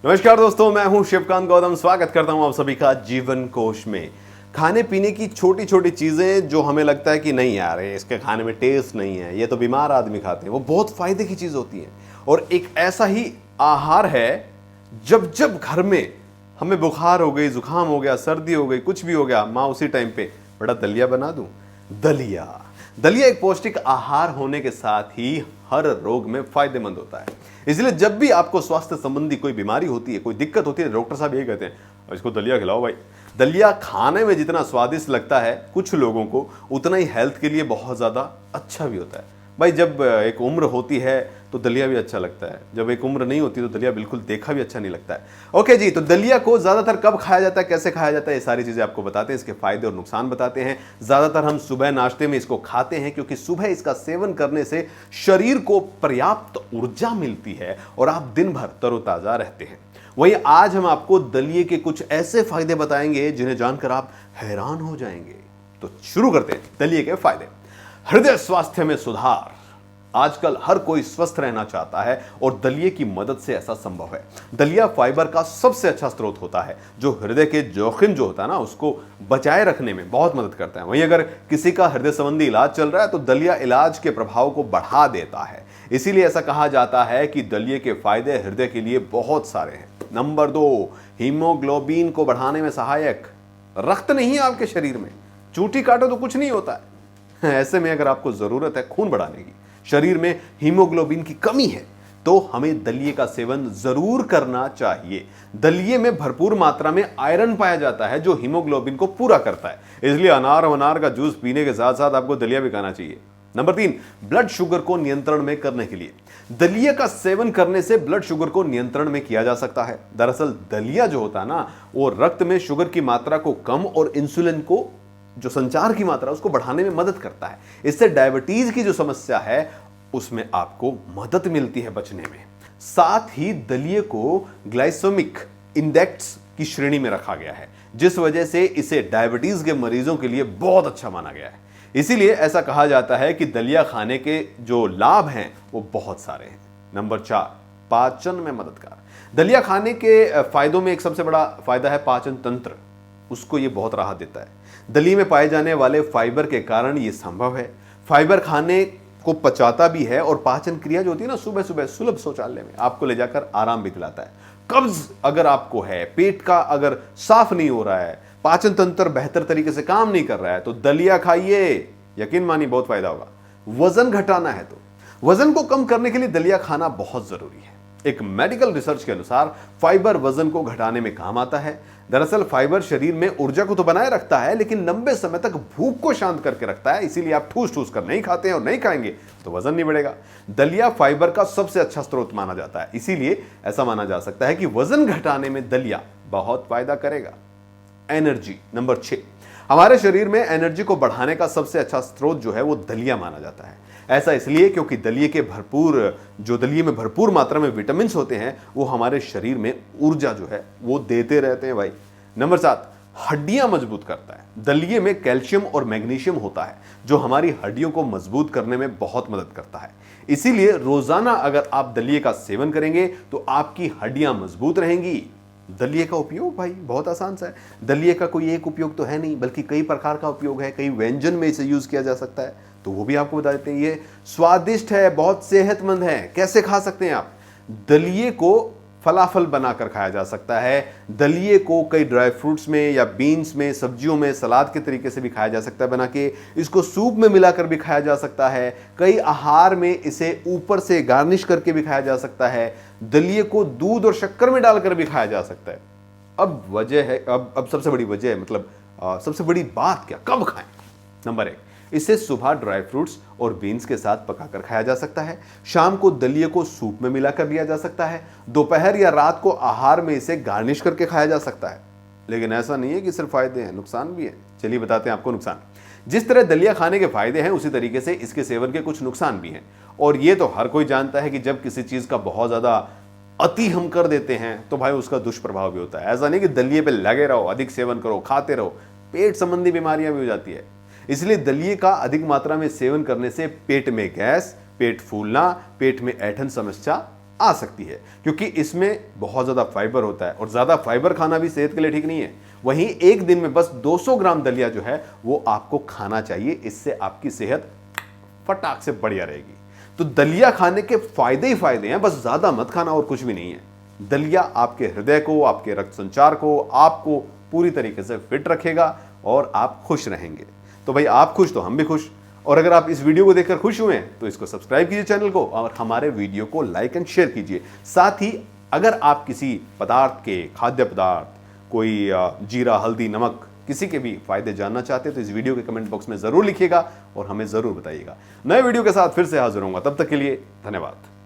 नमस्कार दोस्तों, मैं हूं शिवकांत गौतम। स्वागत करता हूं आप सभी का जीवन कोश में। खाने पीने की छोटी छोटी चीजें जो हमें लगता है कि नहीं यार इसके खाने में टेस्ट नहीं है, ये तो बीमार आदमी खाते हैं, वो बहुत फायदे की चीज होती है। और एक ऐसा ही आहार है जब जब घर में हमें बुखार हो गई, जुकाम हो गया, सर्दी हो गई, कुछ भी हो गया, माँ उसी टाइम पे बड़ा दलिया बना दूं। दलिया दलिया एक पौष्टिक आहार होने के साथ ही हर रोग में फायदेमंद होता है। इसलिए जब भी आपको स्वास्थ्य संबंधी कोई बीमारी होती है, कोई दिक्कत होती है, डॉक्टर साहब यही कहते हैं इसको दलिया खिलाओ भाई। दलिया खाने में जितना स्वादिष्ट लगता है कुछ लोगों को, उतना ही हेल्थ के लिए बहुत ज़्यादा अच्छा भी होता है। भाई जब एक उम्र होती है तो दलिया भी अच्छा लगता है, जब एक उम्र नहीं होती तो दलिया बिल्कुल देखा भी अच्छा नहीं लगता है। ओके जी, तो दलिया को ज़्यादातर कब खाया जाता है, कैसे खाया जाता है, ये सारी चीज़ें आपको बताते हैं, इसके फायदे और नुकसान बताते हैं। ज़्यादातर हम सुबह नाश्ते में इसको खाते हैं क्योंकि सुबह इसका सेवन करने से शरीर को पर्याप्त ऊर्जा मिलती है और आप दिन भर तरोताज़ा रहते हैं। वहीं आज हम आपको दलिये के कुछ ऐसे फायदे बताएंगे जिन्हें जानकर आप हैरान हो जाएंगे। तो शुरू करते हैं दलिये के फायदे। हृदय स्वास्थ्य में सुधार। आजकल हर कोई स्वस्थ रहना चाहता है और दलिये की मदद से ऐसा संभव है। दलिया फाइबर का सबसे अच्छा स्रोत होता है जो हृदय के जोखिम जो होता है ना, उसको बचाए रखने में बहुत मदद करता है। वहीं अगर किसी का हृदय संबंधी इलाज चल रहा है तो दलिया इलाज के प्रभाव को बढ़ा देता है। इसीलिए ऐसा कहा जाता है कि दलिये के फायदे हृदय के लिए बहुत सारे हैं। नंबर 2, हीमोग्लोबिन को बढ़ाने में सहायक। रक्त नहीं है आपके शरीर में, चूंटी काटो तो कुछ नहीं होता है। ऐसे में अगर आपको जरूरत है खून बढ़ाने की, शरीर में हीमोग्लोबिन की कमी है, तो हमें दलिये का सेवन जरूर करना चाहिए। दलिये में भरपूर मात्रा में आयरन पाया जाता है जो हीमोग्लोबिन को पूरा करता है। इसलिए अनार का जूस पीने के साथ साथ आपको दलिया भी खाना चाहिए। नंबर 3, ब्लड शुगर को नियंत्रण में करने के लिए। दलिया का सेवन करने से ब्लड शुगर को नियंत्रण में किया जा सकता है। दरअसल दलिया जो होता है ना, वो रक्त में शुगर की मात्रा को कम और इंसुलिन को जो संचार की मात्रा उसको बढ़ाने में मदद करता है। इससे डायबिटीज की जो समस्या है उसमें आपको मदद मिलती है बचने में। साथ ही दलिये को ग्लाइसेमिक इंडेक्स की श्रेणी में रखा गया है, जिस वजह से इसे डायबिटीज के मरीजों के लिए बहुत अच्छा माना गया है। इसीलिए ऐसा कहा जाता है कि दलिया खाने के जो लाभ हैं वो बहुत सारे हैं। नंबर 4, पाचन में मददगार। दलिया खाने के फायदों में एक सबसे बड़ा फायदा है पाचन तंत्र, उसको ये बहुत राहत देता है। दलिये में पाए जाने वाले फाइबर के कारण ये संभव है। फाइबर खाने को पचाता भी है और पाचन क्रिया जो होती है ना, सुबह सुबह सुलभ शौचालय में आपको ले जाकर आराम भी दिलाता है। कब्ज अगर आपको है, पेट का अगर साफ नहीं हो रहा है, पाचन तंत्र बेहतर तरीके से काम नहीं कर रहा है, तो दलिया खाइए, यकीन मानिए बहुत फायदा होगा। वजन घटाना है तो वजन को कम करने के लिए दलिया खाना बहुत जरूरी है। एक मेडिकल रिसर्च के अनुसार फाइबर वजन को घटाने में काम आता है। दरअसल फाइबर शरीर में ऊर्जा को तो बनाए रखता है लेकिन लंबे समय तक भूख को शांत करके रखता है। इसीलिए आप ठूस ठूस कर नहीं खाते हैं और नहीं खाएंगे तो वजन नहीं बढ़ेगा। दलिया फाइबर का सबसे अच्छा स्रोत माना जाता है, इसीलिए ऐसा माना जा सकता है कि वजन घटाने में दलिया बहुत फायदा करेगा। एनर्जी। नंबर 6, हमारे शरीर में एनर्जी को बढ़ाने का सबसे अच्छा स्रोत जो है वो दलिया माना जाता है। ऐसा इसलिए क्योंकि दलिये में भरपूर मात्रा में विटामिन होते हैं, वो हमारे शरीर में ऊर्जा जो है वो देते रहते हैं भाई। नंबर 7, हड्डियां मजबूत करता है। दलिये में कैल्शियम और मैग्नीशियम होता है जो हमारी हड्डियों को मजबूत करने में बहुत मदद करता है। इसीलिए रोजाना अगर आप दलिये का सेवन करेंगे तो आपकी हड्डियां मजबूत रहेंगी। दलिये का उपयोग भाई बहुत आसान सा है। दलिये का कोई एक उपयोग तो है नहीं, बल्कि कई प्रकार का उपयोग है। कई व्यंजन में इसे यूज किया जा सकता है, तो वो भी आपको बता देते हैं। ये स्वादिष्ट है, बहुत सेहतमंद है। कैसे खा सकते हैं आप? दलिये को फलाफल बनाकर खाया जा सकता है। दलिये को कई ड्राई फ्रूट्स में या बीन्स में, सब्जियों में, सलाद के तरीके से भी खाया जा सकता है बना के। इसको सूप में मिलाकर भी खाया जा सकता है। कई आहार में इसे ऊपर से गार्निश करके भी खाया जा सकता है। दलिये को दूध और शक्कर में डालकर भी खाया जा सकता है। अब वजह है, अब सबसे बड़ी वजह है, मतलब सबसे बड़ी बात क्या, कब खाएं? नंबर 1, इसे सुबह ड्राई फ्रूट्स और बीन्स के साथ पकाकर खाया जा सकता है। शाम को दलिये को सूप में मिलाकर लिया जा सकता है। दोपहर या रात को आहार में इसे गार्निश करके खाया जा सकता है। लेकिन ऐसा नहीं है कि सिर्फ फायदे हैं, नुकसान भी है। चलिए बताते हैं आपको नुकसान। जिस तरह दलिया खाने के फायदे हैं उसी तरीके से इसके सेवन के कुछ नुकसान भी हैं। और ये तो हर कोई जानता है कि जब किसी चीज का बहुत ज्यादा अति हम कर देते हैं तो भाई उसका दुष्प्रभाव भी होता है। ऐसा नहीं कि दलिये पे लगे रहो, अधिक सेवन करो, खाते रहो, पेट संबंधी बीमारियां भी हो जाती है। इसलिए दलिये का अधिक मात्रा में सेवन करने से पेट में गैस, पेट फूलना, पेट में ऐंठन समस्या आ सकती है, क्योंकि इसमें बहुत ज़्यादा फाइबर होता है और ज़्यादा फाइबर खाना भी सेहत के लिए ठीक नहीं है। वहीं एक दिन में बस 200 ग्राम दलिया जो है वो आपको खाना चाहिए, इससे आपकी सेहत फटाक से बढ़िया रहेगी। तो दलिया खाने के फायदे ही फायदे हैं, बस ज़्यादा मत खाना और कुछ भी नहीं है। दलिया आपके हृदय को, आपके रक्त संचार को, आपको पूरी तरीके से फिट रखेगा और आप खुश रहेंगे। तो भाई आप खुश तो हम भी खुश। और अगर आप इस वीडियो को देखकर खुश हुए हैं तो इसको सब्सक्राइब कीजिए चैनल को और हमारे वीडियो को लाइक एंड शेयर कीजिए। साथ ही अगर आप किसी पदार्थ के, खाद्य पदार्थ, कोई जीरा, हल्दी, नमक, किसी के भी फायदे जानना चाहते हैं तो इस वीडियो के कमेंट बॉक्स में जरूर लिखिएगा और हमें जरूर बताइएगा। नए वीडियो के साथ फिर से हाजिर होऊंगा, तब तक के लिए धन्यवाद।